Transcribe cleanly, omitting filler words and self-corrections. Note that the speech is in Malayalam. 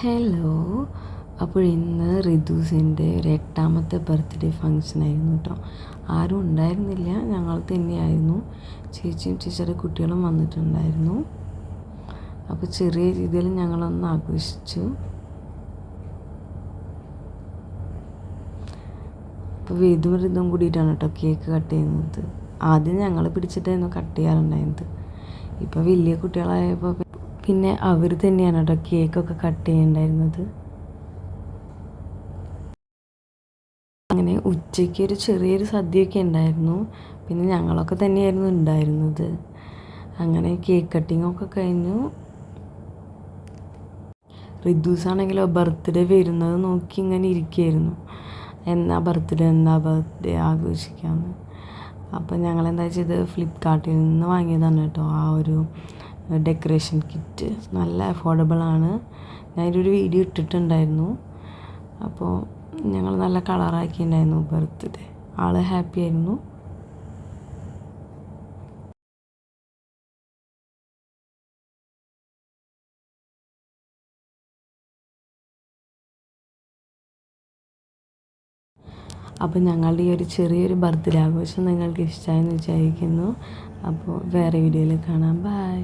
ഹലോ. അപ്പോൾ ഇന്ന് റിതുസിൻ്റെ ഒരു 8ാമത്തെ ബർത്ത്ഡേ ഫങ്ഷനായിരുന്നു കേട്ടോ. ആരും ഉണ്ടായിരുന്നില്ല, ഞങ്ങൾ തന്നെയായിരുന്നു. ചേച്ചിയും ചേച്ചിയുടെ കുട്ടികളും വന്നിട്ടുണ്ടായിരുന്നു. അപ്പോൾ ചെറിയ രീതിയിൽ ഞങ്ങളൊന്ന് ആഘോഷിച്ചു. അപ്പോൾ വേദും റിതും കൂടിയിട്ടാണ് കേട്ടോ കേക്ക് കട്ട് ചെയ്യുന്നത്. ആദ്യം ഞങ്ങൾ പിടിച്ചിട്ടായിരുന്നു കട്ട് ചെയ്യാറുണ്ടായിരുന്നത്. ഇപ്പോൾ വലിയ കുട്ടികളായപ്പോൾ പിന്നെ അവർ തന്നെയാണ് കേട്ടോ കേക്കൊക്കെ കട്ട് ചെയ്യുന്നുണ്ടായിരുന്നത്. അങ്ങനെ ഉച്ചയ്ക്ക് ഒരു ചെറിയൊരു സദ്യയൊക്കെ ഉണ്ടായിരുന്നു. പിന്നെ ഞങ്ങളൊക്കെ തന്നെയായിരുന്നു ഉണ്ടായിരുന്നത്. അങ്ങനെ കേക്ക് കട്ടിങ്ങൊക്കെ കഴിഞ്ഞു. റിദൂസാണെങ്കിലോ ബർത്ത്ഡേ വരുന്നത് നോക്കി ഇങ്ങനെ ഇരിക്കുകയായിരുന്നു. എന്നാ ബർത്ത്ഡേ ആഘോഷിക്കാമെന്ന്. അപ്പോൾ ഞങ്ങളെന്താ ചെയ്ത് ഫ്ലിപ്കാർട്ടിൽ നിന്ന് വാങ്ങിയതാണ് കേട്ടോ ആ ഒരു ഡെക്കറേഷൻ കിറ്റ്. നല്ല അഫോർഡബിളാണ്. ഞാനൊരു വീഡിയോ ഇട്ടിട്ടുണ്ടായിരുന്നു. അപ്പോൾ ഞങ്ങൾ നല്ല കളറാക്കിയിട്ടുണ്ടായിരുന്നു ബർത്ത്ഡേ. ആൾ ഹാപ്പി ആയിരുന്നു. അപ്പോൾ ഞങ്ങളുടെ ഈ ഒരു ചെറിയൊരു ബർത്ത്ഡേ ആഘോഷം നിങ്ങൾക്ക് ഇഷ്ടമായെന്ന് വിചാരിക്കുന്നു. അപ്പോൾ വേറെ വീഡിയോയിൽ കാണാം. ബൈ.